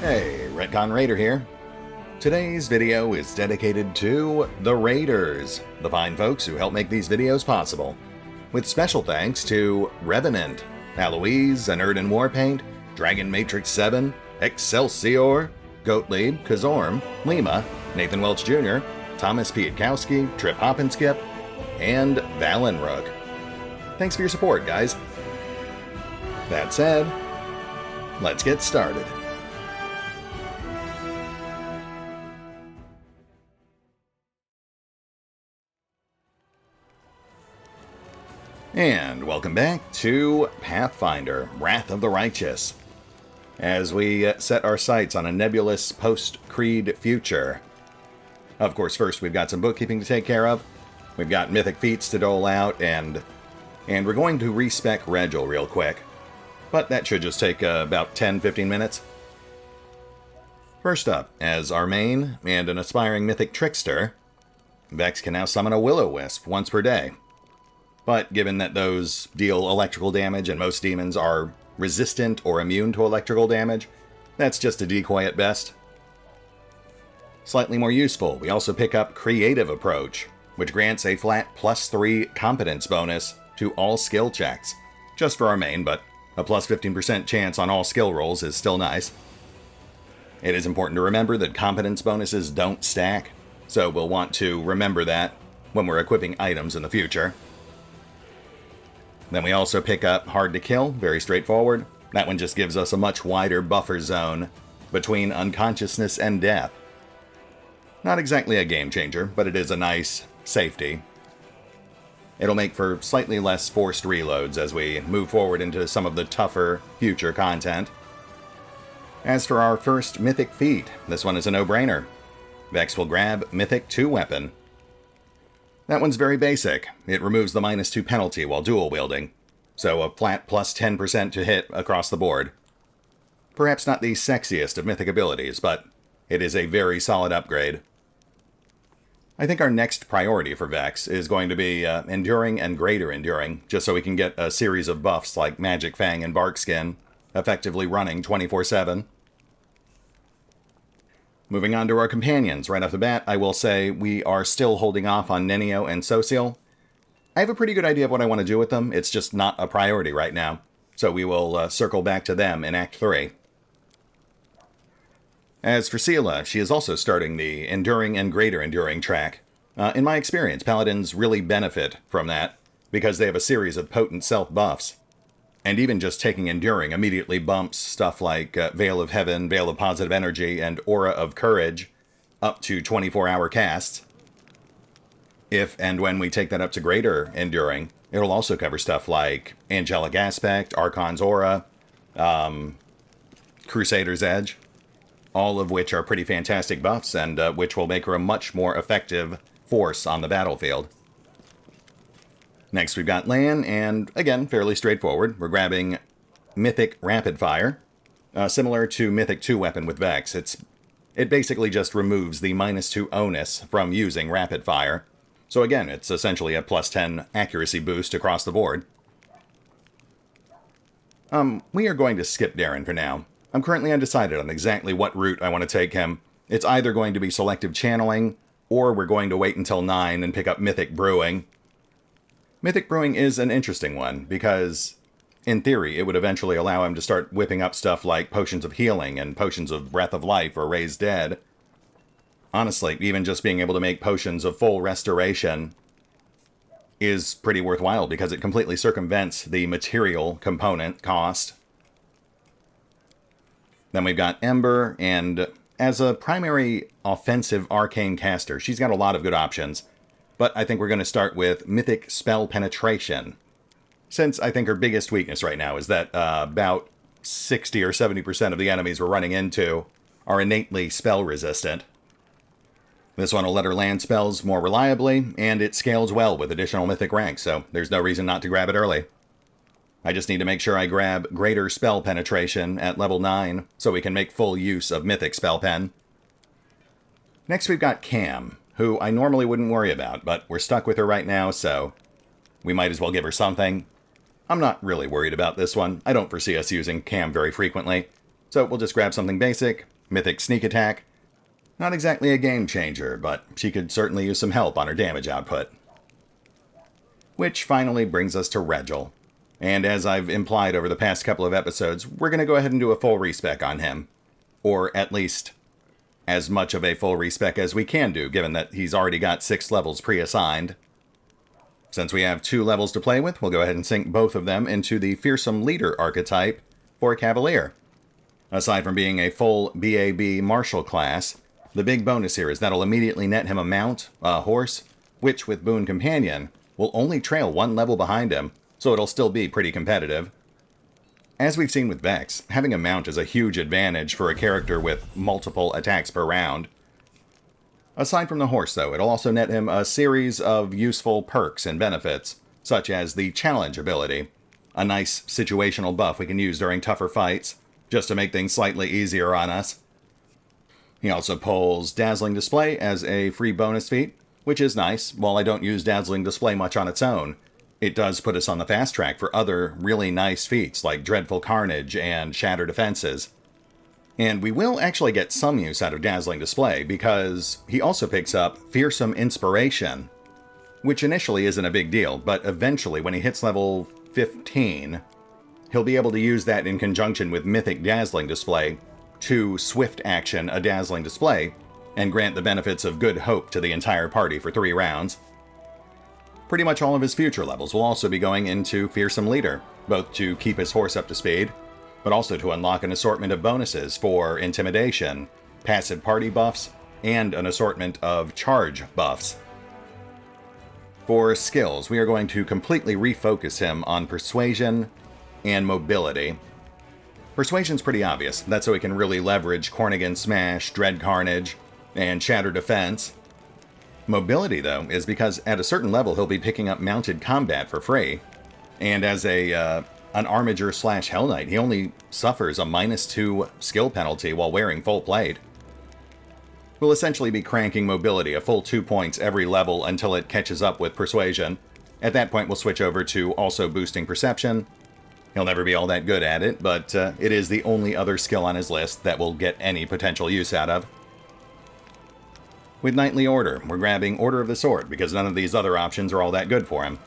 Hey, RetconRaider here. Today's video is dedicated to the Raiders, the fine folks who help make these videos possible. With special thanks to Revenant, Alois, Anerdinwarpaint, Dragon Matrix 7, Exsellsior, Gottlieb, Kazorm, Lima, Nathan Welch Jr., Tomasz Piątkowski, Triphoppenskip, and Valinrook. Thanks for your support, guys. That said, let's get started. And welcome back to Pathfinder, Wrath of the Righteous, as we set our sights on a nebulous post-Creed future. Of course, first we've got some bookkeeping to take care of, we've got mythic feats to dole out, and we're going to respec Regil real quick. But that should just take about 10-15 minutes. First up, as our main and an aspiring mythic trickster, Vex can now summon a Will-O-Wisp once per day. But given that those deal electrical damage and most demons are resistant or immune to electrical damage, that's just a decoy at best. Slightly more useful, we also pick up Creative Approach, which grants a flat +3 competence bonus to all skill checks. Just for our main, but a plus 15% chance on all skill rolls is still nice. It is important to remember that competence bonuses don't stack, so we'll want to remember that when we're equipping items in the future. Then we also pick up Hard to Kill, very straightforward. That one just gives us a much wider buffer zone between unconsciousness and death. Not exactly a game changer, but it is a nice safety. It'll make for slightly less forced reloads as we move forward into some of the tougher future content. As for our first Mythic feat, this one is a no-brainer. Vex will grab Mythic 2 Weapon. That one's very basic. It removes the -2 penalty while dual wielding, so a flat plus 10% to hit across the board. Perhaps not the sexiest of mythic abilities, but it is a very solid upgrade. I think our next priority for Vex is going to be Enduring and Greater Enduring, just so we can get a series of buffs like Magic Fang and Bark Skin, effectively running 24/7. Moving on to our companions, right off the bat, I will say we are still holding off on Nenio and Social. I have a pretty good idea of what I want to do with them, it's just not a priority right now, so we will circle back to them in Act 3. As for Seela, she is also starting the Enduring and Greater Enduring track. In my experience, Paladins really benefit from that, because they have a series of potent self-buffs. And even just taking Enduring immediately bumps stuff like Veil of Heaven, Veil of Positive Energy, and Aura of Courage up to 24-hour casts. If and when we take that up to Greater Enduring, it'll also cover stuff like Angelic Aspect, Archon's Aura, Crusader's Edge, all of which are pretty fantastic buffs and which will make her a much more effective force on the battlefield. Next we've got Lan, and again, fairly straightforward. We're grabbing Mythic Rapid Fire. Similar to Mythic 2 Weapon with Vex, it basically just removes the -2 onus from using Rapid Fire. So again, it's essentially a +10 accuracy boost across the board. We are going to skip Darren for now. I'm currently undecided on exactly what route I want to take him. It's either going to be Selective Channeling, or we're going to wait until 9 and pick up Mythic Brewing. Mythic Brewing is an interesting one, because, in theory, it would eventually allow him to start whipping up stuff like Potions of Healing and Potions of Breath of Life or Raise Dead. Honestly, even just being able to make Potions of Full Restoration is pretty worthwhile, because it completely circumvents the material component cost. Then we've got Ember, and as a primary offensive arcane caster, she's got a lot of good options. But I think we're going to start with Mythic Spell Penetration, since I think her biggest weakness right now is that about 60 or 70% of the enemies we're running into are innately spell resistant. This one will let her land spells more reliably, and it scales well with additional Mythic ranks, so there's no reason not to grab it early. I just need to make sure I grab Greater Spell Penetration at level 9, so we can make full use of Mythic Spell Pen. Next we've got Cam, who I normally wouldn't worry about, but we're stuck with her right now, so we might as well give her something. I'm not really worried about this one. I don't foresee us using Cam very frequently, so we'll just grab something basic, Mythic sneak attack. Not exactly a game changer, but she could certainly use some help on her damage output. Which finally brings us to Regil. And as I've implied over the past couple of episodes, we're going to go ahead and do a full respec on him. Or at least as much of a full respec as we can do, given that he's already got 6 levels pre-assigned. Since we have 2 levels to play with, we'll go ahead and sync both of them into the Fearsome Leader archetype for Cavalier. Aside from being a full BAB Martial class, the big bonus here is that'll immediately net him a mount, a horse, which with Boon Companion will only trail 1 level behind him, so it'll still be pretty competitive. As we've seen with Vex, having a mount is a huge advantage for a character with multiple attacks per round. Aside from the horse, though, it'll also net him a series of useful perks and benefits, such as the Challenge ability, a nice situational buff we can use during tougher fights, just to make things slightly easier on us. He also pulls Dazzling Display as a free bonus feat, which is nice. While I don't use Dazzling Display much on its own, it does put us on the fast track for other really nice feats like Dreadful Carnage and Shatter Defenses. And we will actually get some use out of Dazzling Display because he also picks up Fearsome Inspiration, which initially isn't a big deal, but eventually when he hits level 15, he'll be able to use that in conjunction with Mythic Dazzling Display to swift action a Dazzling Display and grant the benefits of Good Hope to the entire party for 3 rounds. Pretty much all of his future levels will also be going into Fearsome Leader, both to keep his horse up to speed, but also to unlock an assortment of bonuses for Intimidation, passive party buffs, and an assortment of charge buffs. For skills, we are going to completely refocus him on Persuasion and Mobility. Persuasion's pretty obvious. That's so he can really leverage Cornigan Smash, Dread Carnage, and Shatter Defense. Mobility, though, is because at a certain level he'll be picking up Mounted Combat for free. And as an Armiger/Hell Knight, he only suffers a -2 skill penalty while wearing full plate. We'll essentially be cranking Mobility a full 2 points every level until it catches up with Persuasion. At that point we'll switch over to also boosting Perception. He'll never be all that good at it, but it is the only other skill on his list that we'll get any potential use out of. With Knightly Order, we're grabbing Order of the Sword because none of these other options are all that good for him.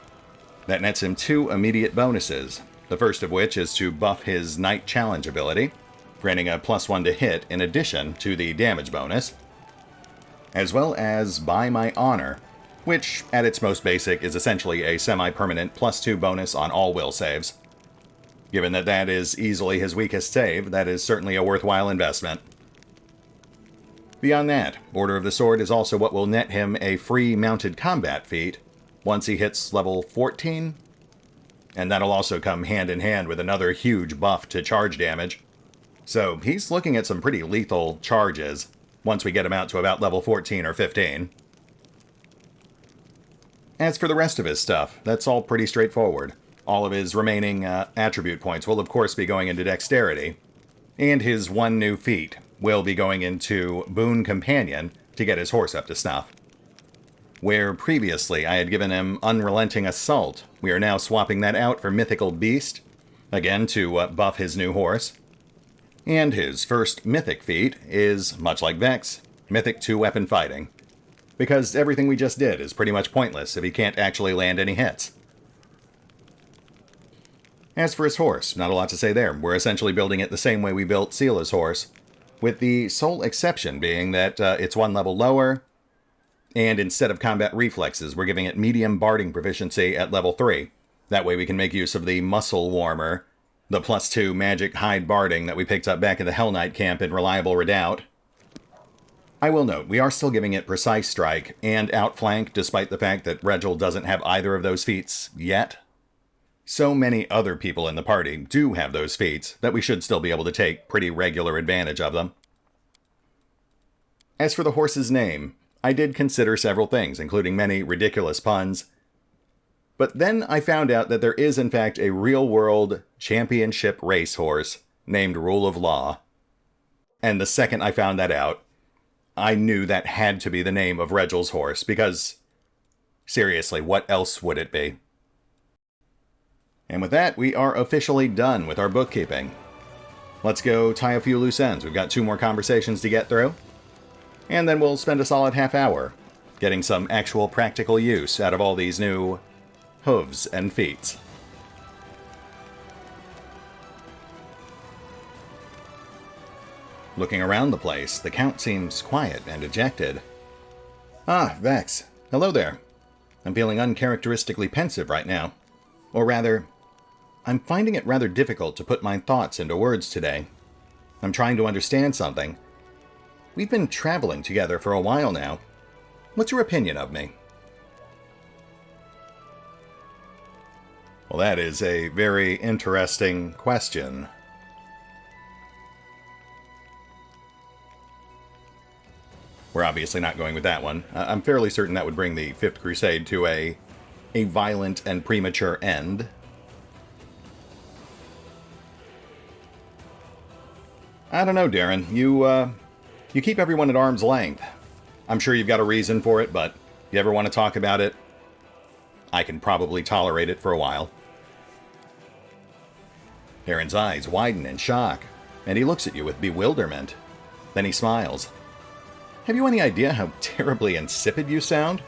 That nets him 2 immediate bonuses, the first of which is to buff his Knight Challenge ability, granting a +1 to hit in addition to the damage bonus, as well as By My Honor, which at its most basic is essentially a semi-permanent +2 bonus on all will saves. Given that that is easily his weakest save, that is certainly a worthwhile investment. Beyond that, Order of the Sword is also what will net him a free Mounted Combat feat once he hits level 14, and that'll also come hand in hand with another huge buff to charge damage. So he's looking at some pretty lethal charges once we get him out to about level 14 or 15. As for the rest of his stuff, that's all pretty straightforward. All of his remaining attribute points will of course be going into Dexterity, and his 1 new feat will be going into Boon Companion to get his horse up to snuff. Where previously I had given him Unrelenting Assault, we are now swapping that out for Mythical Beast, again to buff his new horse. And his first Mythic feat is, much like Vex, Mythic 2-weapon fighting, because everything we just did is pretty much pointless if he can't actually land any hits. As for his horse, not a lot to say there. We're essentially building it the same way we built Seela's horse, with the sole exception being that it's 1 level lower, and instead of combat reflexes, we're giving it medium barding proficiency at level 3. That way we can make use of the Muscle Warmer, the +2 magic hide barding that we picked up back in the Hell Knight camp in Reliable Redoubt. I will note, we are still giving it Precise Strike and Outflank, despite the fact that Regil doesn't have either of those feats yet. So many other people in the party do have those feats that we should still be able to take pretty regular advantage of them. As for the horse's name, I did consider several things, including many ridiculous puns. But then I found out that there is in fact a real-world championship racehorse named Rule of Law. And the second I found that out, I knew that had to be the name of Regil's horse, because seriously, what else would it be? And with that, we are officially done with our bookkeeping. let's go tie a few loose ends. We've got 2 more conversations to get through. And then we'll spend a solid half hour getting some actual practical use out of all these new hooves and feet. Looking around the place, the Count seems quiet and dejected. Ah, Vex. Hello there. I'm feeling uncharacteristically pensive right now. Or rather, I'm finding it rather difficult to put my thoughts into words today. I'm trying to understand something. We've been traveling together for a while now. What's your opinion of me? Well, that is a very interesting question. We're obviously not going with that one. I'm fairly certain that would bring the Fifth Crusade to a violent and premature end. I don't know, Darren. You keep everyone at arm's length. I'm sure you've got a reason for it, but if you ever want to talk about it, I can probably tolerate it for a while. Darren's eyes widen in shock, and he looks at you with bewilderment. Then he smiles. Have you any idea how terribly insipid you sound?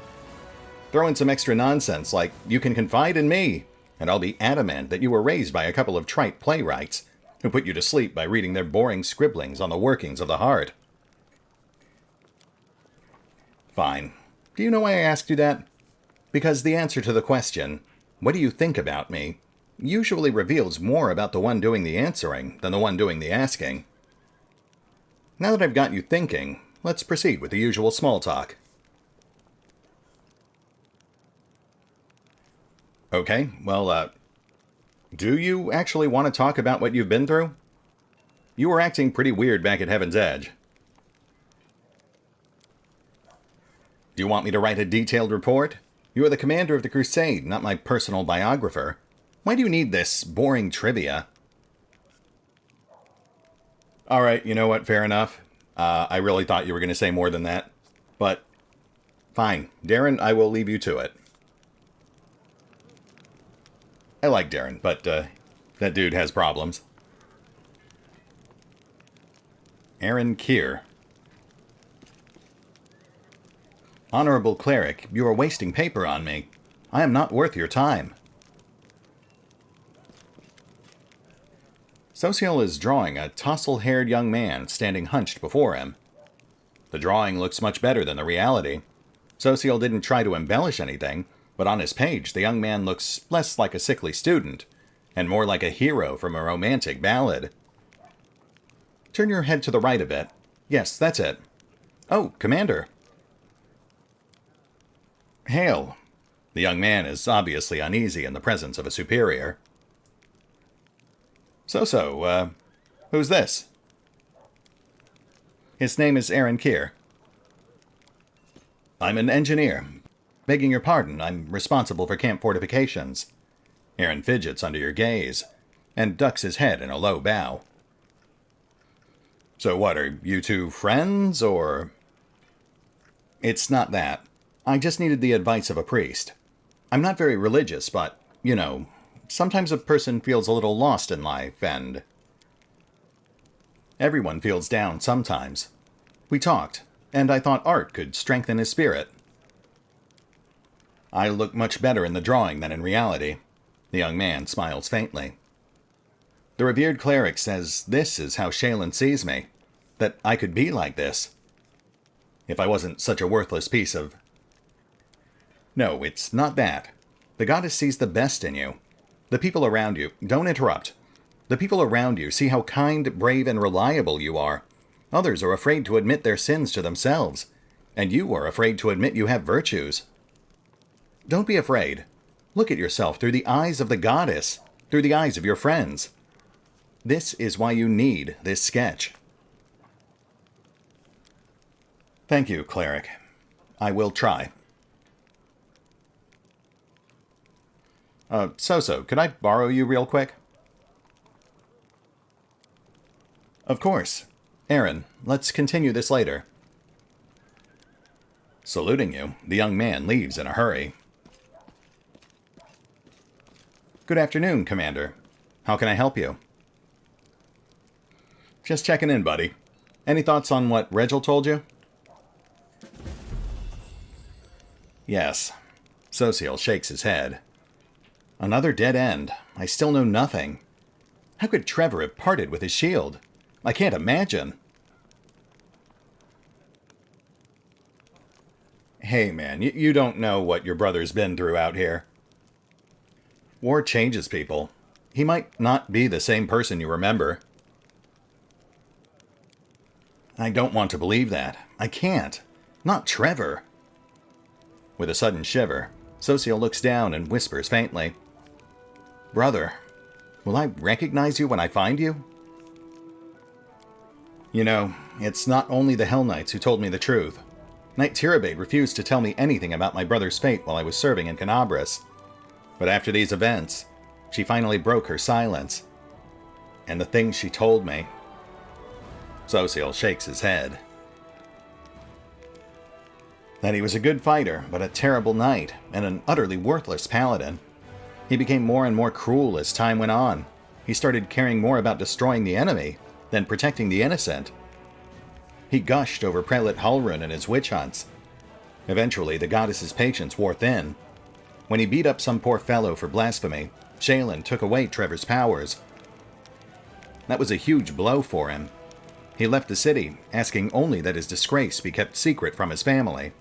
Throw in some extra nonsense like, you can confide in me, and I'll be adamant that you were raised by a couple of trite playwrights who put you to sleep by reading their boring scribblings on the workings of the heart. Fine. Do you know why I asked you that? Because the answer to the question, what do you think about me, usually reveals more about the one doing the answering than the one doing the asking. Now that I've got you thinking, let's proceed with the usual small talk. Okay, well, do you actually want to talk about what you've been through? You were acting pretty weird back at Heaven's Edge. Do you want me to write a detailed report? You are the commander of the Crusade, not my personal biographer. Why do you need this boring trivia? Alright, you know what, fair enough. I really thought you were going to say more than that. But, fine. Darren, I will leave you to it. I like Darren, but that dude has problems. Aaron Keir. Honorable Cleric, you are wasting paper on me. I am not worth your time. Sociel is drawing a tousle-haired young man standing hunched before him. The drawing looks much better than the reality. Sociel didn't try to embellish anything, but on his page the young man looks less like a sickly student, and more like a hero from a romantic ballad. Turn your head to the right a bit. Yes, that's it. Oh, Commander. Hail. The young man is obviously uneasy in the presence of a superior. So, who's this? His name is Aaron Keir. I'm an engineer. Begging your pardon, I'm responsible for camp fortifications. Aaron fidgets under your gaze, and ducks his head in a low bow. So what, are you two friends, or...? It's not that. I just needed the advice of a priest. I'm not very religious, but, you know, sometimes a person feels a little lost in life, and... Everyone feels down sometimes. We talked, and I thought art could strengthen his spirit. I look much better in the drawing than in reality. The young man smiles faintly. The revered cleric says this is how Shayna sees me, that I could be like this. If I wasn't such a worthless piece of... No, it's not that. The goddess sees the best in you. The people around you... Don't interrupt. The people around you see how kind, brave, and reliable you are. Others are afraid to admit their sins to themselves, and you are afraid to admit you have virtues. Don't be afraid. Look at yourself through the eyes of the goddess, through the eyes of your friends. This is why you need this sketch. Thank you, cleric. I will try. So, could I borrow you real quick? Of course. Aaron, let's continue this later. Saluting you, the young man leaves in a hurry. Good afternoon, Commander. How can I help you? Just checking in, buddy. Any thoughts on what Regil told you? Yes. Exsellsior shakes his head. Another dead end. I still know nothing. How could Trevor have parted with his shield? I can't imagine. Hey man, you don't know what your brother's been through out here. War changes people. He might not be the same person you remember. I don't want to believe that. I can't. Not Trevor. With a sudden shiver, Exsellsior looks down and whispers faintly, Brother, will I recognize you when I find you? You know, it's not only the Hell Knights who told me the truth. Knight Tirabade refused to tell me anything about my brother's fate while I was serving in Canabras. But after these events, she finally broke her silence. And the things she told me... Exsellsior shakes his head. That he was a good fighter, but a terrible knight, and an utterly worthless paladin. He became more and more cruel as time went on. He started caring more about destroying the enemy than protecting the innocent. He gushed over Prelate Halrun and his witch hunts. Eventually, the goddess's patience wore thin. When he beat up some poor fellow for blasphemy, Shayna took away Trevor's powers. That was a huge blow for him. He left the city, asking only that his disgrace be kept secret from his family.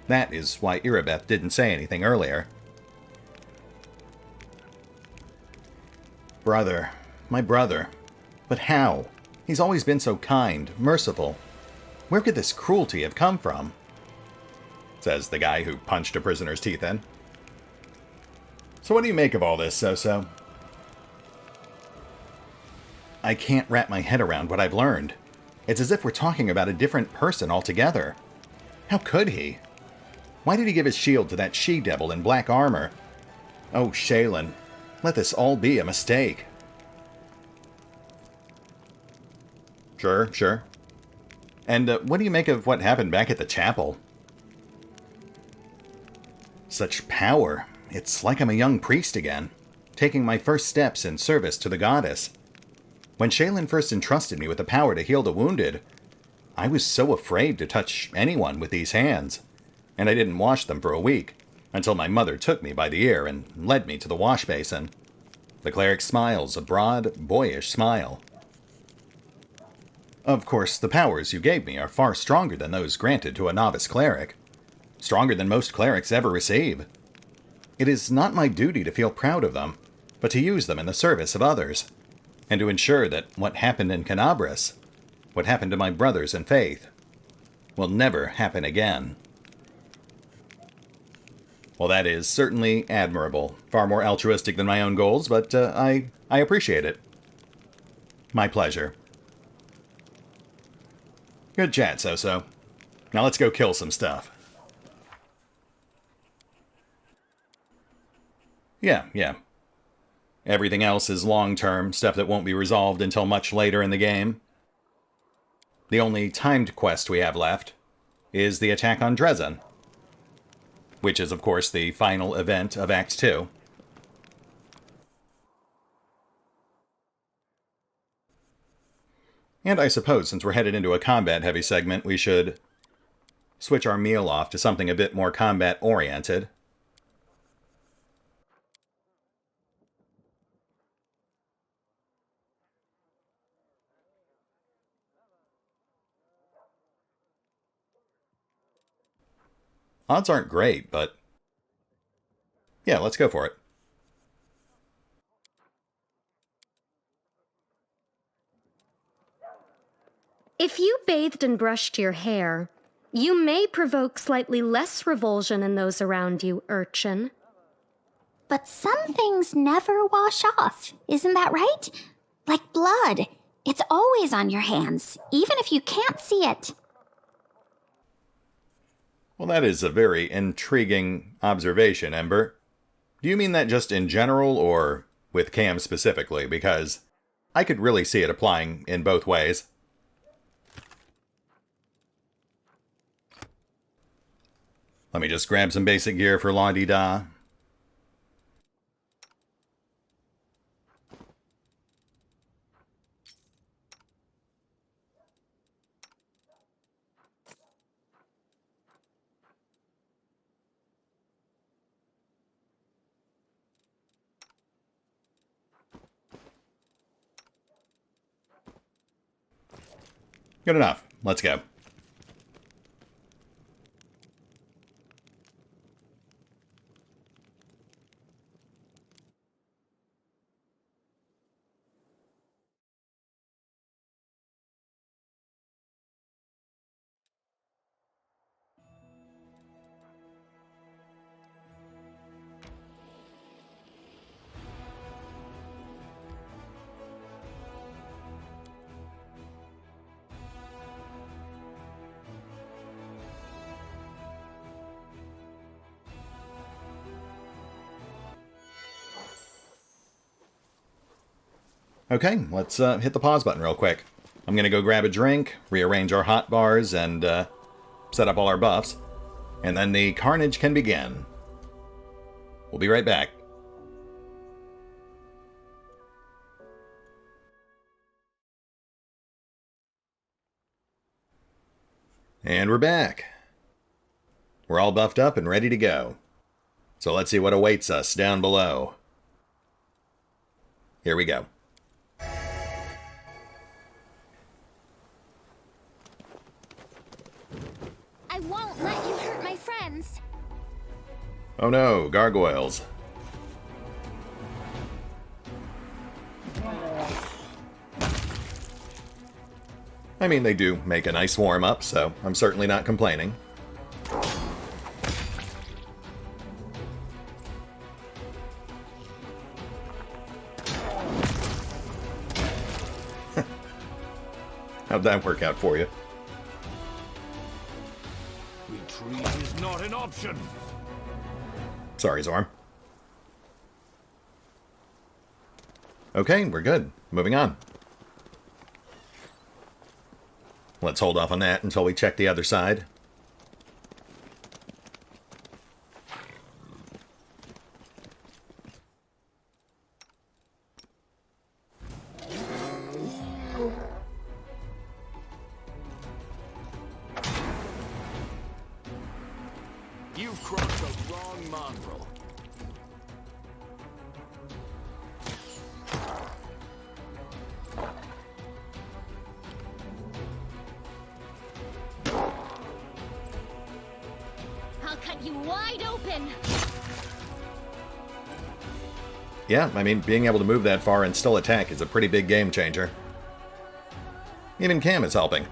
That is why Irabeth didn't say anything earlier. Brother. My brother. But how? He's always been so kind, merciful. Where could this cruelty have come from? Says the guy who punched a prisoner's teeth in. So what do you make of all this, So-So? I can't wrap my head around what I've learned. It's as if we're talking about a different person altogether. How could he? Why did he give his shield to that she-devil in black armor? Oh, Shayna, let this all be a mistake. Sure. And what do you make of what happened back at the chapel? Such power. It's like I'm a young priest again, taking my first steps in service to the goddess. When Shayna first entrusted me with the power to heal the wounded, I was so afraid to touch anyone with these hands, and I didn't wash them for a week, until my mother took me by the ear and led me to the wash basin. The cleric smiles, a broad, boyish smile. Of course, the powers you gave me are far stronger than those granted to a novice cleric. Stronger than most clerics ever receive. It is not my duty to feel proud of them, but to use them in the service of others, and to ensure that what happened in Canabras, what happened to my brothers in faith, will never happen again. Well, that is certainly admirable. Far more altruistic than my own goals, but I appreciate it. My pleasure. Good chat, So-So. Now let's go kill some stuff. Yeah. Everything else is long-term, stuff that won't be resolved until much later in the game. The only timed quest we have left is the attack on Dresden, which is, of course, the final event of Act 2. And I suppose, since we're headed into a combat-heavy segment, we should switch our meal off to something a bit more combat-oriented. Odds aren't great, but yeah, let's go for it. If you bathed and brushed your hair, you may provoke slightly less revulsion in those around you, urchin. But some things never wash off, isn't that right? Like blood. It's always on your hands, even if you can't see it. Well, that is a very intriguing observation, Ember. Do you mean that just in general, or with Cam specifically? Because I could really see it applying in both ways. Let me just grab some basic gear for La-Di-Da. Good enough. Let's go. Okay, let's hit the pause button real quick. I'm going to go grab a drink, rearrange our hot bars, and set up all our buffs. And then the carnage can begin. We'll be right back. And we're back. We're all buffed up and ready to go. So let's see what awaits us down below. Here we go. I won't let you hurt my friends. Oh no, gargoyles. I mean, they do make a nice warm-up, so I'm certainly not complaining. How'd that work out for you? Retreat is not an option. Sorry, Zorm. Okay, we're good. Moving on. Let's hold off on that until we check the other side. You've crossed the wrong mongrel. I'll cut you wide open. Yeah, I mean, being able to move that far and still attack is a pretty big game changer. Even Cam is helping.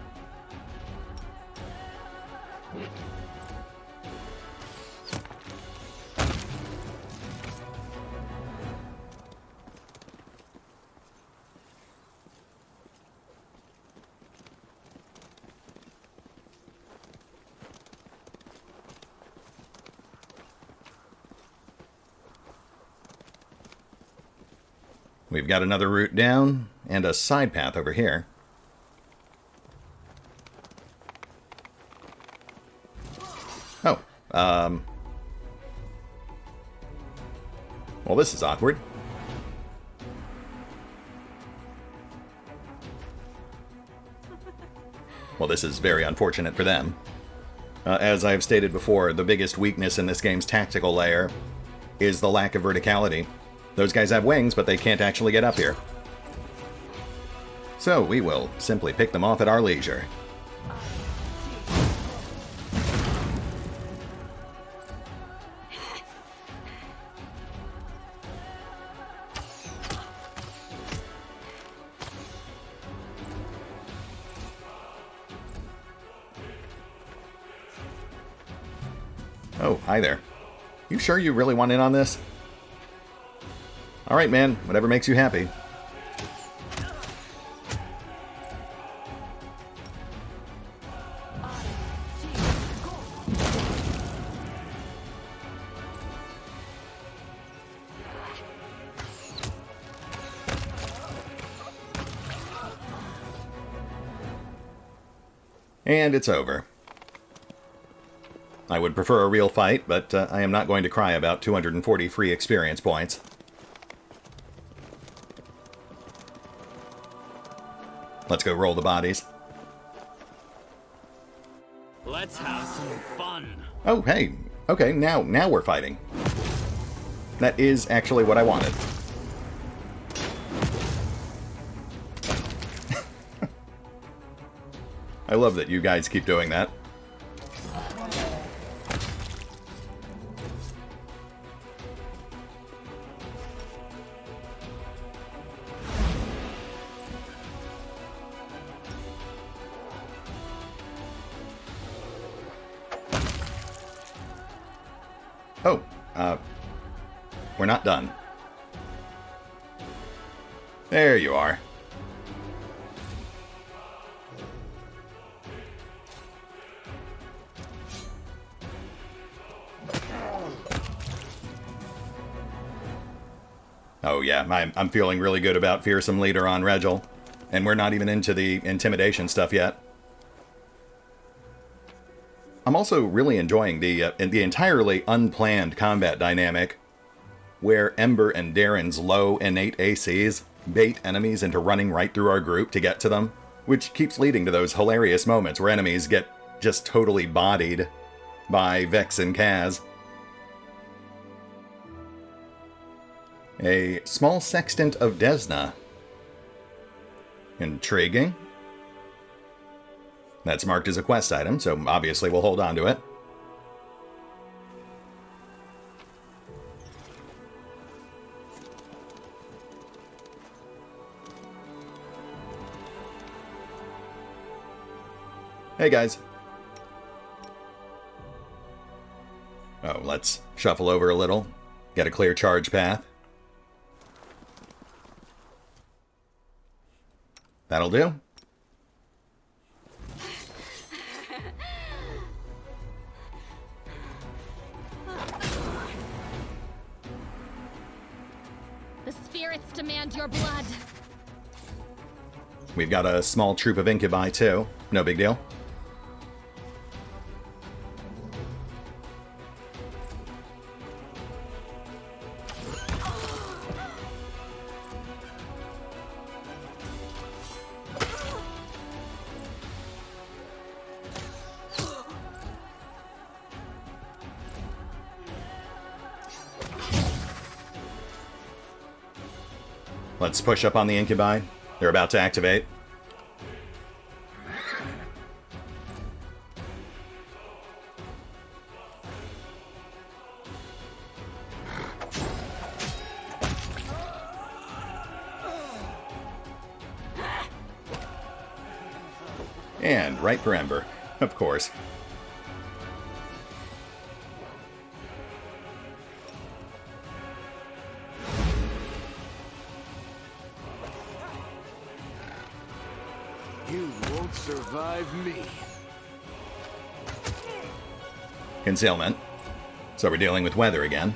We've got another route down, and a side path over here. Oh, well, this is awkward. Well, this is very unfortunate for them. As I've stated before, the biggest weakness in this game's tactical layer is the lack of verticality. Those guys have wings, but they can't actually get up here. So we will simply pick them off at our leisure. Oh, hi there. You sure you really want in on this? Alright, man. Whatever makes you happy. And it's over. I would prefer a real fight, but I am not going to cry about 240 free experience points. Let's go roll the bodies. Let's have some fun. Oh, hey. Okay, now we're fighting. That is actually what I wanted. I love that you guys keep doing that. Oh, we're not done. There you are. Oh yeah, I'm feeling really good about Fearsome Leader on Regil. And we're not even into the intimidation stuff yet. I'm also really enjoying the entirely unplanned combat dynamic, where Ember and Darren's low innate ACs bait enemies into running right through our group to get to them, which keeps leading to those hilarious moments where enemies get just totally bodied by Vex and Kaz. A small sextant of Desna. Intriguing. That's marked as a quest item, so obviously we'll hold on to it. Hey guys. Oh, let's shuffle over a little. Get a clear charge path. That'll do. The spirits demand your blood. We've got a small troop of incubi too. No big deal. Let's push up on the incubi. They're about to activate. And right for Ember, of course. You won't survive me. Concealment. So we're dealing with weather again.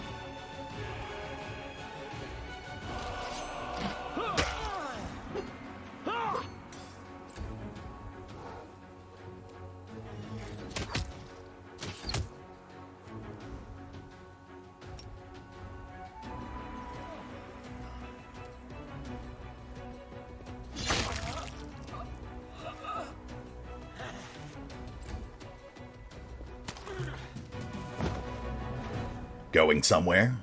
Going somewhere?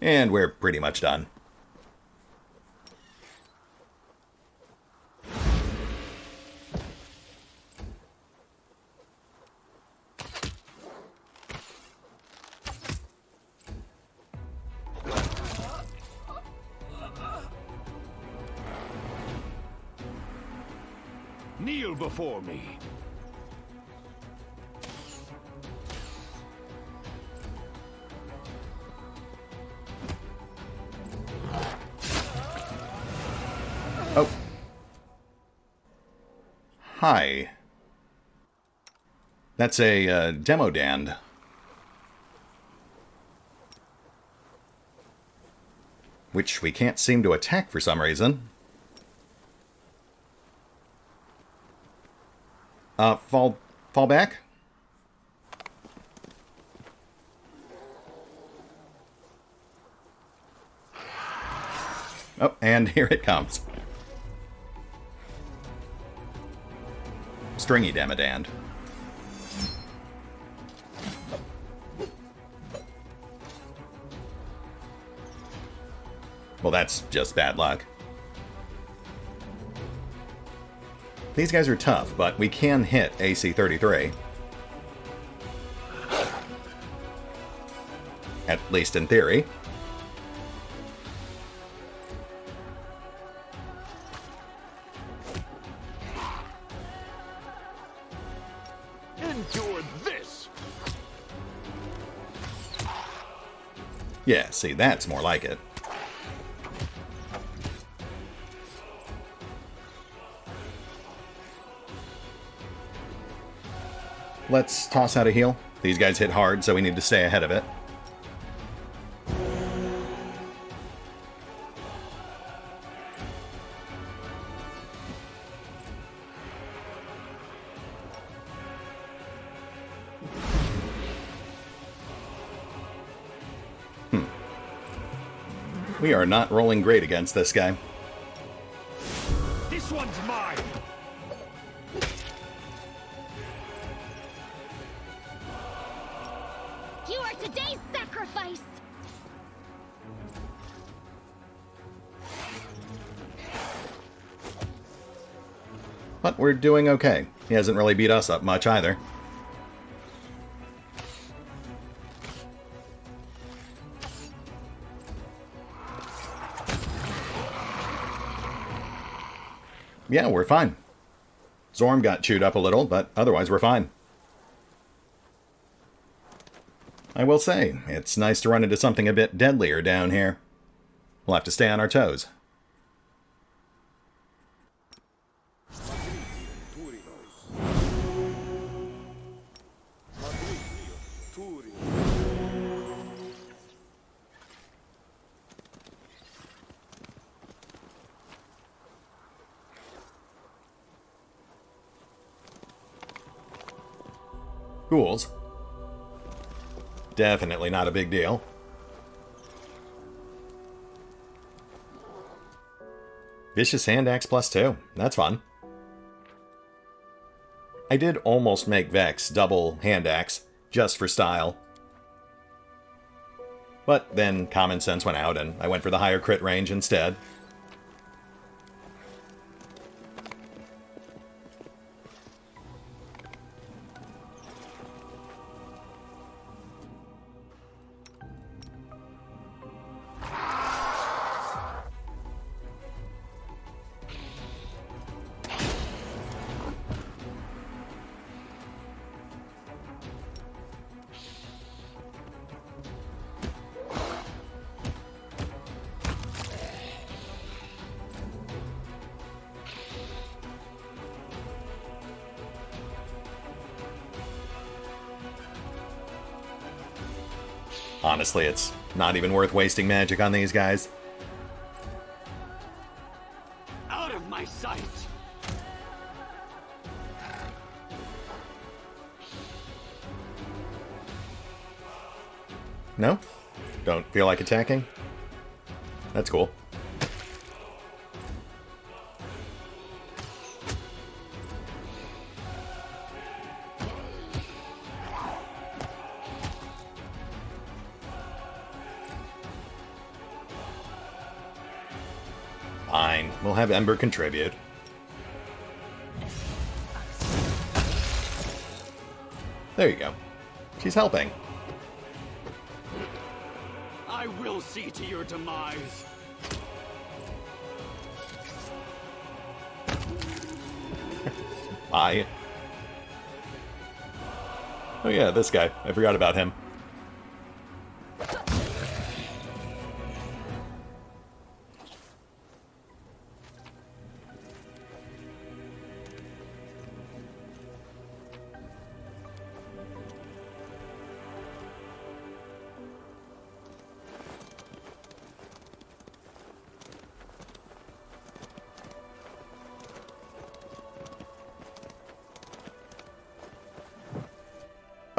And we're pretty much done. Kneel before me. Oh. Hi. That's a demodand. Which we can't seem to attack for some reason. Fall back? Oh, and here it comes. Stringy demodand. Well, that's just bad luck. These guys are tough, but we can hit AC 33. At least in theory. Endure this. Yeah, see, that's more like it. Let's toss out a heal. These guys hit hard, so we need to stay ahead of it. We are not rolling great against this guy. This one's mine. You are today's sacrifice! But we're doing okay. He hasn't really beat us up much either. Yeah, we're fine. Zorm got chewed up a little, but otherwise we're fine. I will say, it's nice to run into something a bit deadlier down here. We'll have to stay on our toes. Ghouls. Definitely not a big deal. Vicious Hand Axe +2. That's fun. I did almost make Vex double Hand Axe, just for style. But then common sense went out and I went for the higher crit range instead. Honestly, it's not even worth wasting magic on these guys. Out of my sight. No? Don't feel like attacking? That's cool. Fine, we'll have Ember contribute. There you go. She's helping. I will see to your demise. Bye. Oh yeah, this guy. I forgot about him.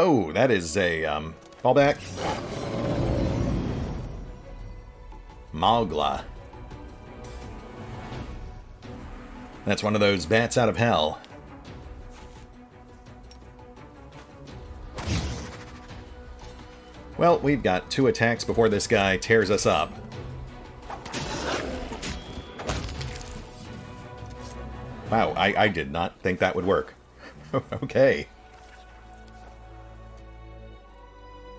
Oh, that is a, fallback. Mogla. That's one of those bats out of hell. Well, we've got 2 attacks before this guy tears us up. Wow, I did not think that would work. Okay.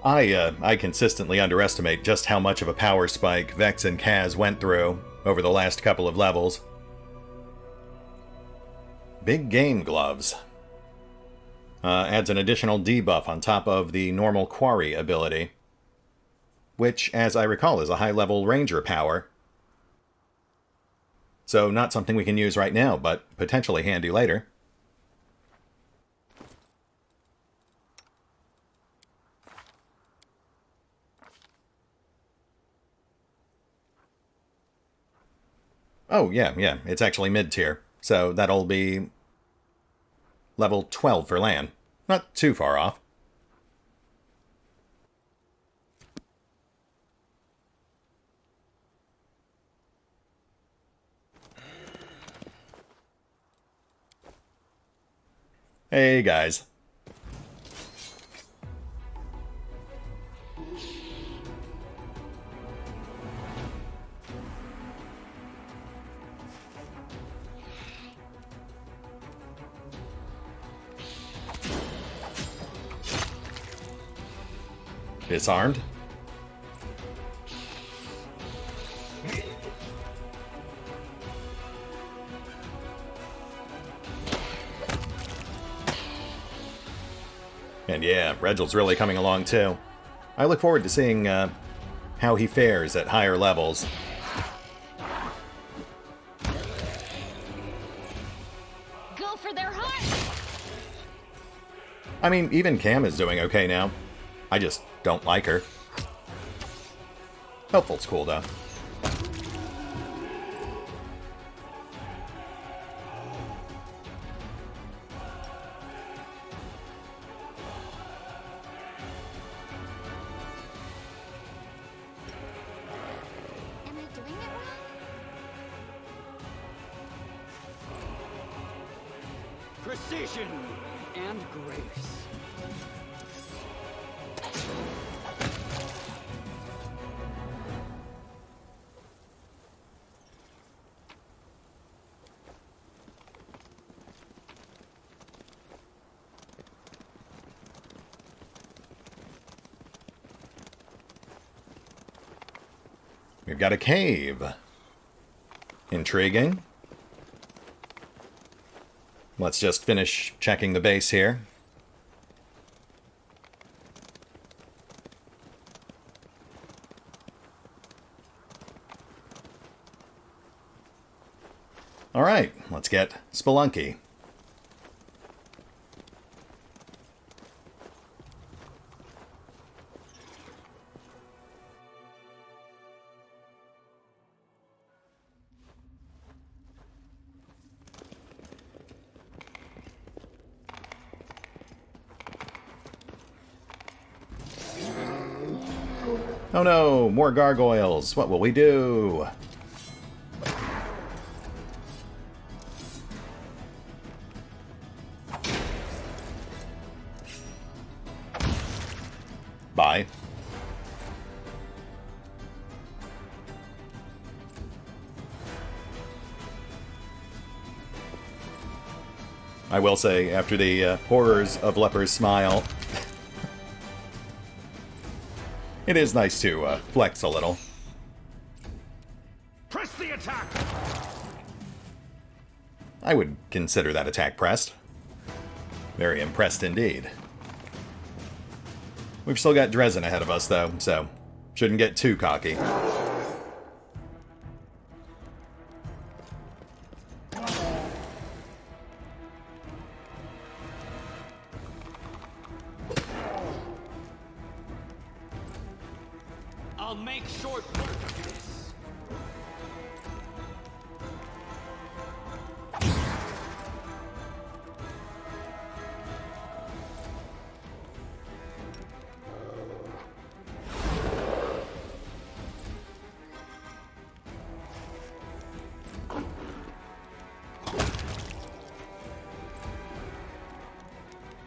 I consistently underestimate just how much of a power spike Vex and Kaz went through over the last couple of levels. Big Game Gloves. Adds an additional debuff on top of the normal Quarry ability, which, as I recall, is a high-level Ranger power. So not something we can use right now, but potentially handy later. Oh, yeah, it's actually mid-tier, so that'll be level 12 for land. Not too far off. Hey, guys. Disarmed. And yeah, Regel's really coming along too. I look forward to seeing how he fares at higher levels. Go for their heart! I mean, even Cam is doing okay now. I just don't like her. Helpful's cool though. Am I doing it wrong? Precision and grace. We've got a cave. Intriguing. Let's just finish checking the base here. Alright, let's get Spelunky. Oh no, more gargoyles. What will we do? Bye. I will say, after the horrors of Leper's Smile, it is nice to flex a little. Press the attack! I would consider that attack pressed. Very impressed indeed. We've still got Dresden ahead of us, though, so shouldn't get too cocky. I'll make short work of this.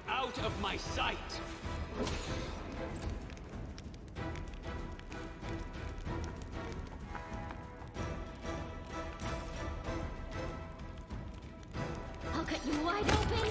Out of my sight! You wide open?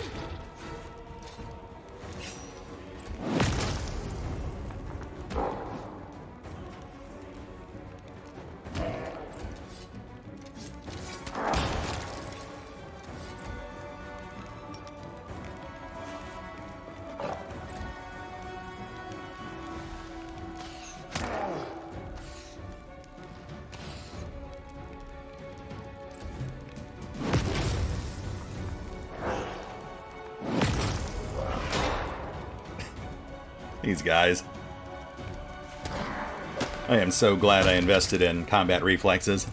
These guys. I am so glad I invested in combat reflexes.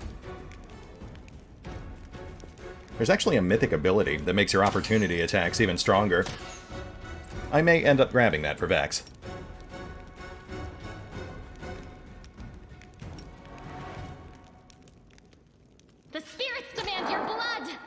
There's actually a mythic ability that makes your opportunity attacks even stronger. I may end up grabbing that for Vex. The spirits demand your blood!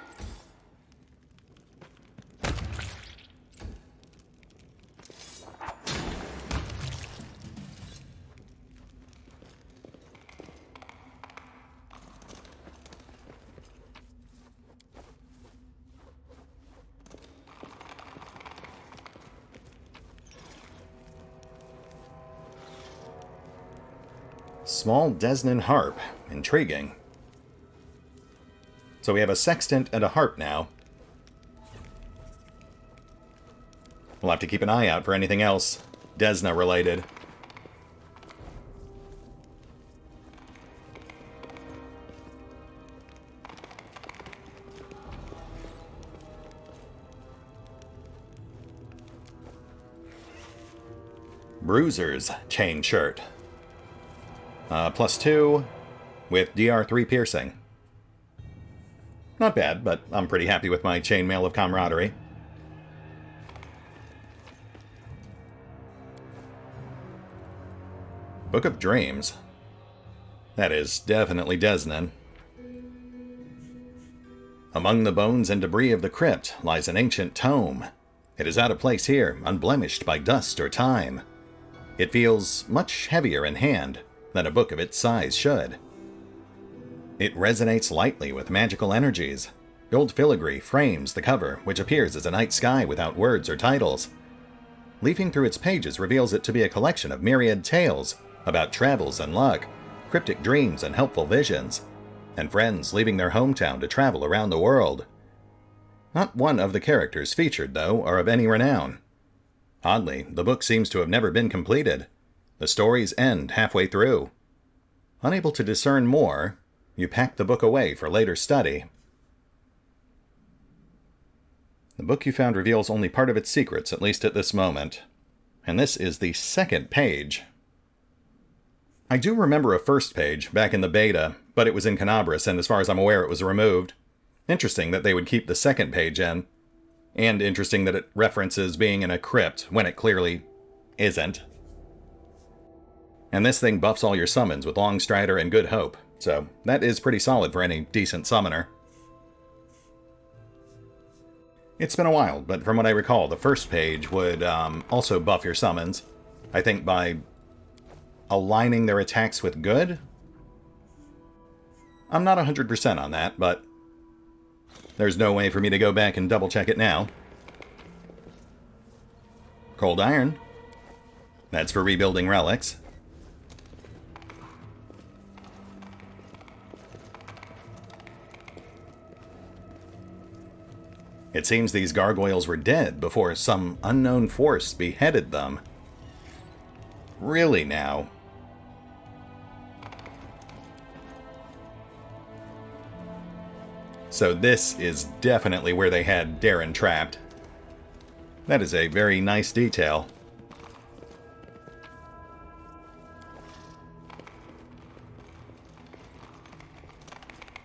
Small Desnan harp. Intriguing. So we have a sextant and a harp now. We'll have to keep an eye out for anything else Desna related. Bruiser's chain shirt. +2 with DR3 piercing. Not bad, but I'm pretty happy with my chainmail of camaraderie. Book of Dreams. That is definitely Desnan. Among the bones and debris of the crypt lies an ancient tome. It is out of place here, unblemished by dust or time. It feels much heavier in hand than a book of its size should. It resonates lightly with magical energies. Gold filigree frames the cover, which appears as a night sky without words or titles. Leafing through its pages reveals it to be a collection of myriad tales about travels and luck, cryptic dreams and helpful visions, and friends leaving their hometown to travel around the world. Not one of the characters featured, though, are of any renown. Oddly, the book seems to have never been completed. The stories end halfway through. Unable to discern more, you pack the book away for later study. The book you found reveals only part of its secrets, at least at this moment. And this is the second page. I do remember a first page back in the beta, but it was in Canabras, and as far as I'm aware, it was removed. Interesting that they would keep the second page in. And interesting that it references being in a crypt when it clearly isn't. And this thing buffs all your summons with Longstrider and Good Hope, so that is pretty solid for any decent summoner. It's been a while, but from what I recall, the first page would also buff your summons, I think by aligning their attacks with good? I'm not 100% on that, but there's no way for me to go back and double check it now. Cold Iron. That's for rebuilding relics. It seems these gargoyles were dead before some unknown force beheaded them. Really now? So this is definitely where they had Darren trapped. That is a very nice detail.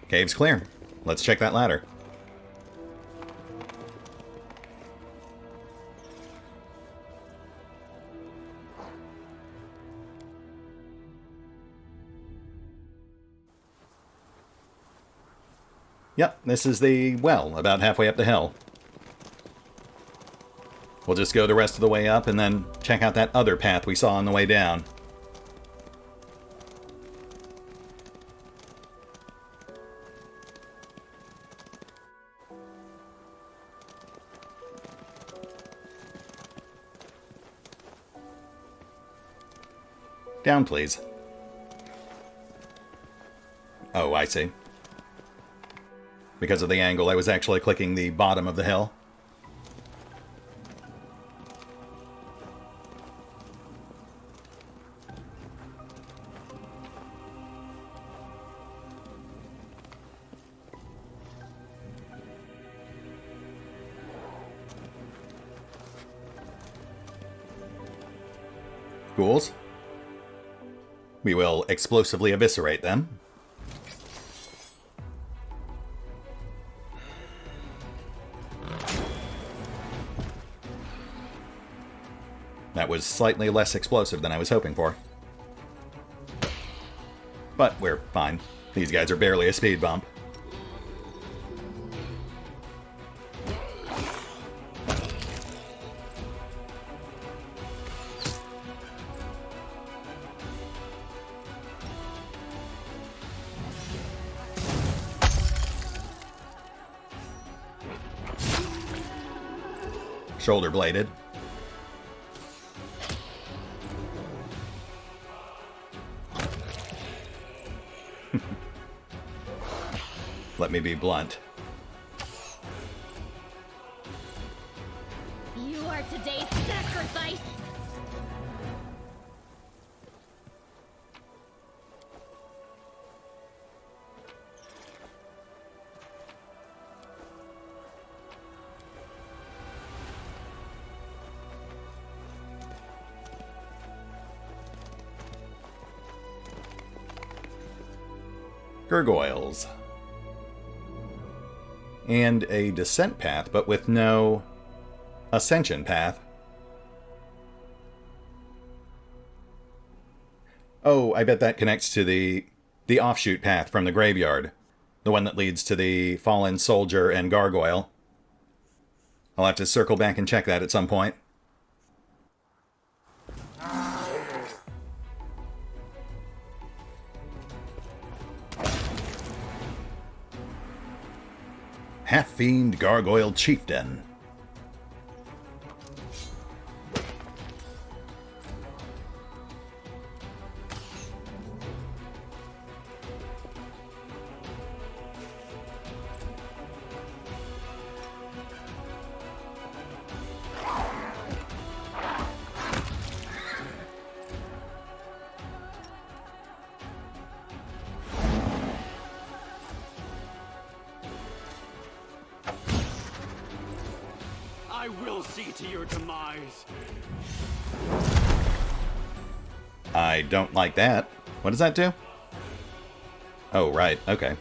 Cave's clear. Let's check that ladder. Yep, this is the well, about halfway up the hill. We'll just go the rest of the way up and then check out that other path we saw on the way down. Down, please. Oh, I see. Because of the angle, I was actually clicking the bottom of the hill. Ghouls. We will explosively eviscerate them. That was slightly less explosive than I was hoping for. But we're fine. These guys are barely a speed bump. Shoulder bladed. Let me be blunt. You are today's sacrifice. Gargoyles. And a descent path, but with no ascension path. Oh, I bet that connects to the offshoot path from the graveyard. The one that leads to the fallen soldier and gargoyle. I'll have to circle back and check that at some point. Half-fiend Gargoyle Chieftain. I will see to your demise. I don't like that. What does that do? Oh, right. Okay.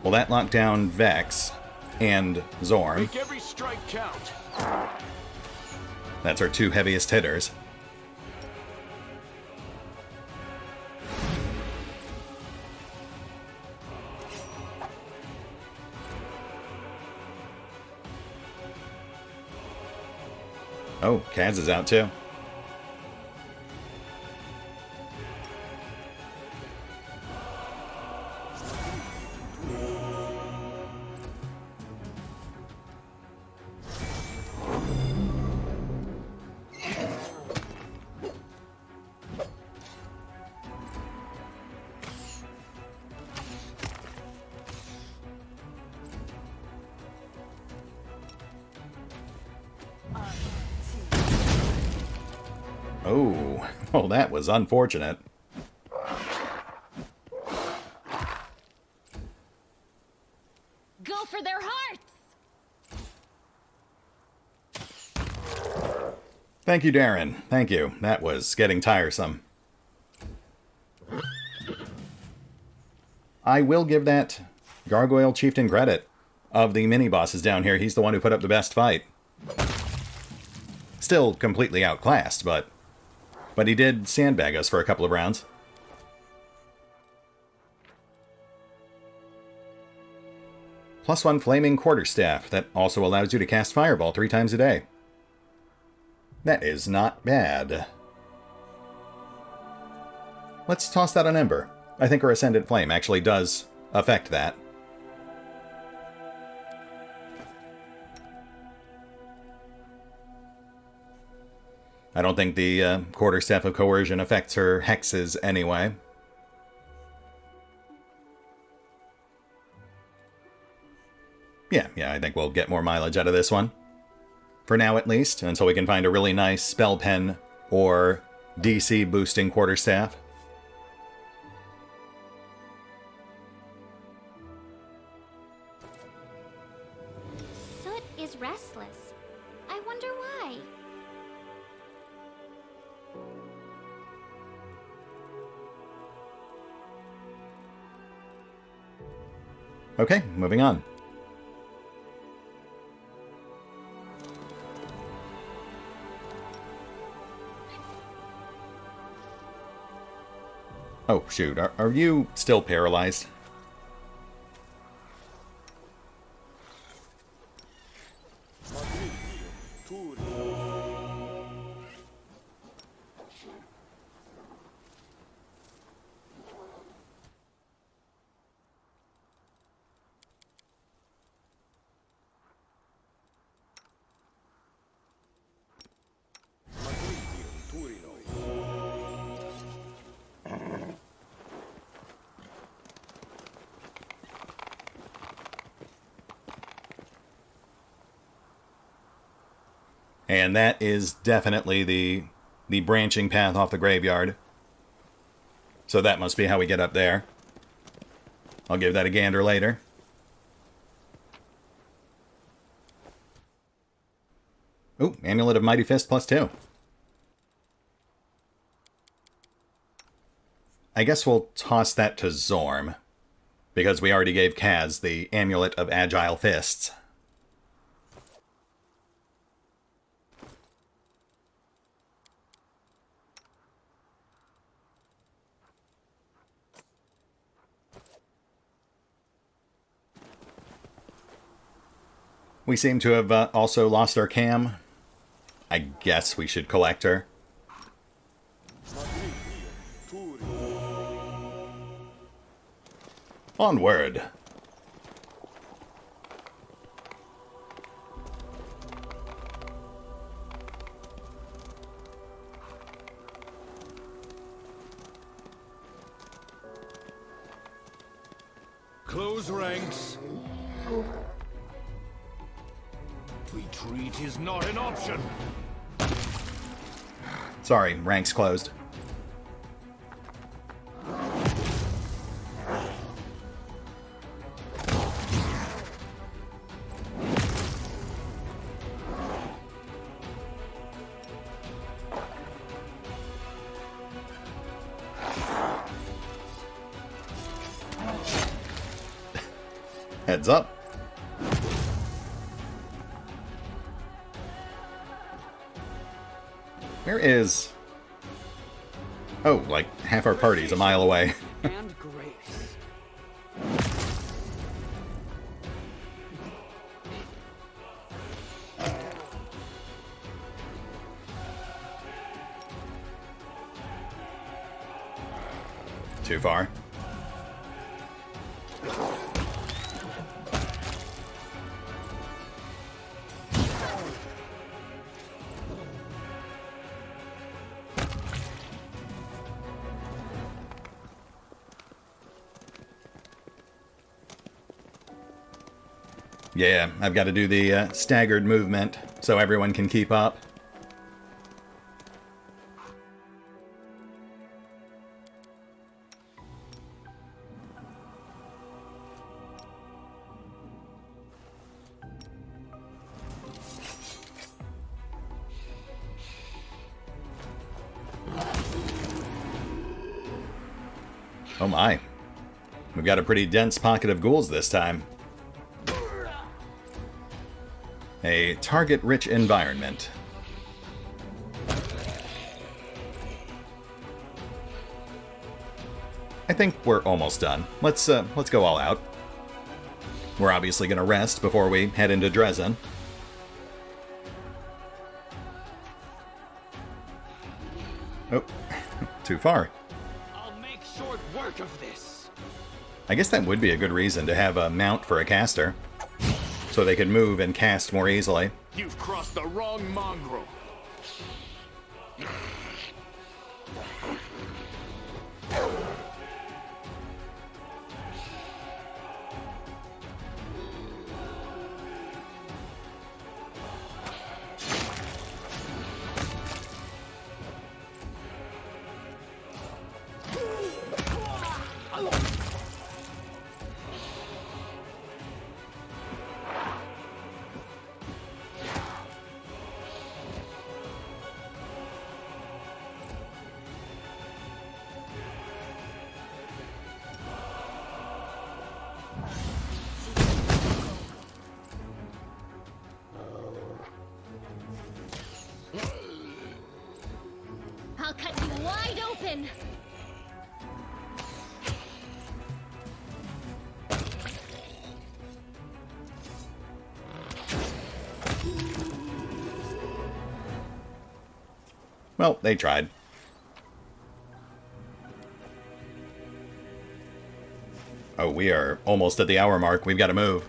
Well, that locked down Vex and Zorn. Make every strike count. That's our two heaviest hitters. Oh, Kaz is out too. Oh, well, that was unfortunate. Go for their hearts! Thank you, Darren. Thank you. That was getting tiresome. I will give that Gargoyle Chieftain credit. Of the mini-bosses down here, he's the one who put up the best fight. Still completely outclassed, but he did sandbag us for a couple of rounds. +1 Flaming Quarterstaff. That also allows you to cast Fireball 3 times a day. That is not bad. Let's toss that on Ember. I think our Ascendant Flame actually does affect that. I don't think the Quarterstaff of Coercion affects her hexes anyway. Yeah, I think we'll get more mileage out of this one. For now, at least, until we can find a really nice spell pen or DC boosting Quarterstaff. Soot is restless. I wonder why. Okay, moving on. Oh, shoot. Are you still paralyzed? And that is definitely the branching path off the graveyard. So that must be how we get up there. I'll give that a gander later. Ooh, Amulet of Mighty Fist +2. I guess we'll toss that to Zorm, because we already gave Kaz the Amulet of Agile Fists. We seem to have also lost our cam. I guess we should collect her. Onward. Close ranks. Retreat is not an option. Sorry, ranks closed. Heads up. Where is... Oh, like half our party's a mile away. And grace. Too far. Yeah, I've got to do the staggered movement so everyone can keep up. Oh my. We've got a pretty dense pocket of ghouls this time. A target-rich environment. I think we're almost done. Let's go all out. We're obviously going to rest before we head into Dresden. Oh, too far. I'll make short work of this. I guess that would be a good reason to have a mount for a caster, so they could move and cast more easily. You've crossed the wrong mongrel. I'll cut you wide open! Well, they tried. Oh, we are almost at the hour mark. We've got to move.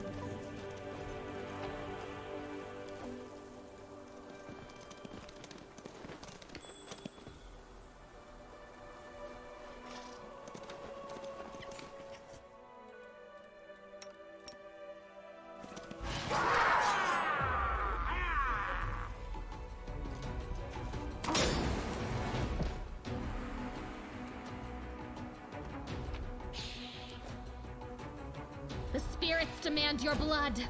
The spirits demand your blood.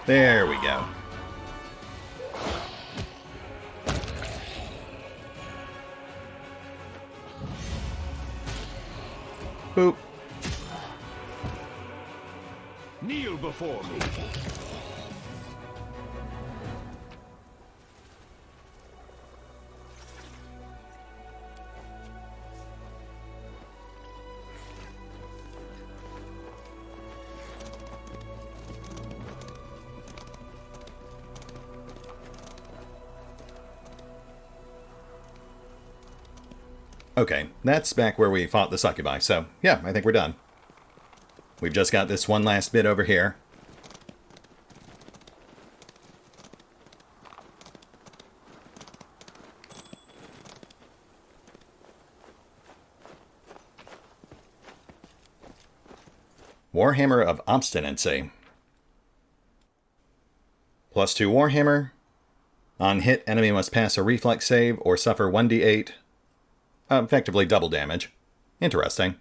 There we go. Boop. Kneel before me. Okay, that's back where we fought the succubi, so yeah, I think we're done. We've just got this one last bit over here. Warhammer of Obstinacy. +2 Warhammer. On hit, enemy must pass a reflex save or suffer 1d8. Effectively double damage. Interesting.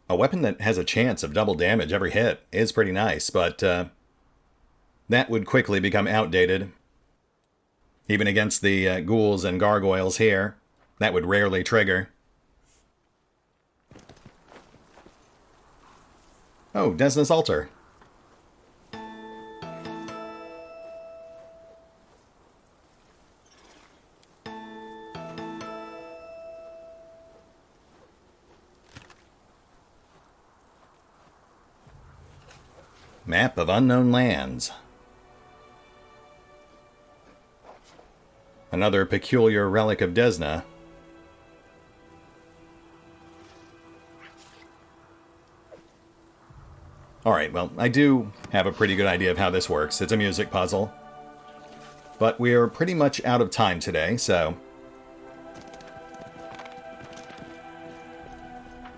A weapon that has a chance of double damage every hit is pretty nice, but that would quickly become outdated. Even against the ghouls and gargoyles here, that would rarely trigger. Oh, Desna's Altar. Map of Unknown Lands. Another peculiar relic of Desna. Alright, well, I do have a pretty good idea of how this works. It's a music puzzle. But we are pretty much out of time today, so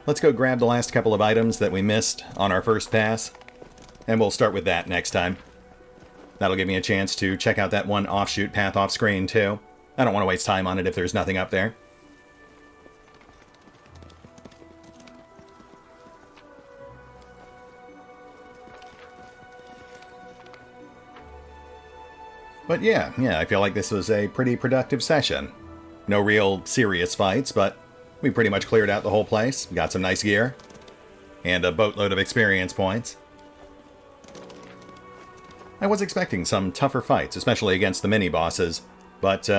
let's go grab the last couple of items that we missed on our first pass. And we'll start with that next time. That'll give me a chance to check out that one offshoot path off screen, too. I don't want to waste time on it if there's nothing up there. But yeah, I feel like this was a pretty productive session. No real serious fights, but we pretty much cleared out the whole place, got some nice gear, and a boatload of experience points. I was expecting some tougher fights, especially against the mini-bosses, but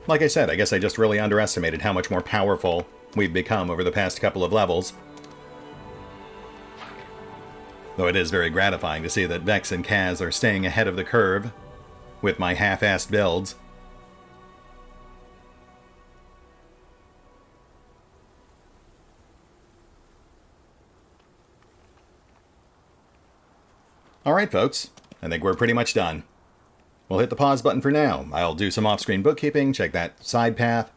like I said, I guess I just really underestimated how much more powerful we've become over the past couple of levels. Though it is very gratifying to see that Vex and Kaz are staying ahead of the curve with my half-assed builds. Alright folks, I think we're pretty much done. We'll hit the pause button for now. I'll do some off-screen bookkeeping, check that side path,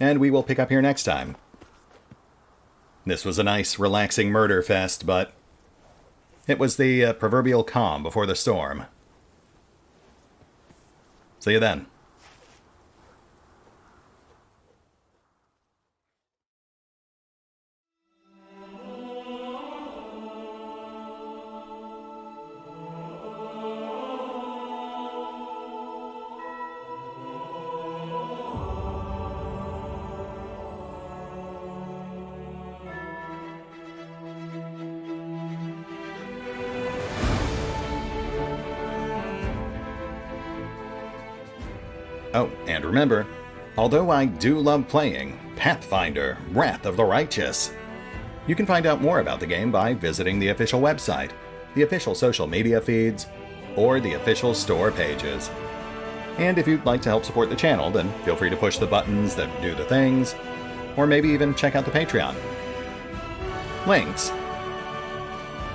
and we will pick up here next time. This was a nice, relaxing murder fest, but it was the proverbial calm before the storm. See you then. Oh, and remember, although I do love playing Pathfinder, Wrath of the Righteous, you can find out more about the game by visiting the official website, the official social media feeds, or the official store pages. And if you'd like to help support the channel, then feel free to push the buttons that do the things, or maybe even check out the Patreon. Links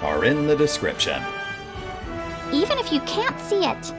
are in the description. Even if you can't see it,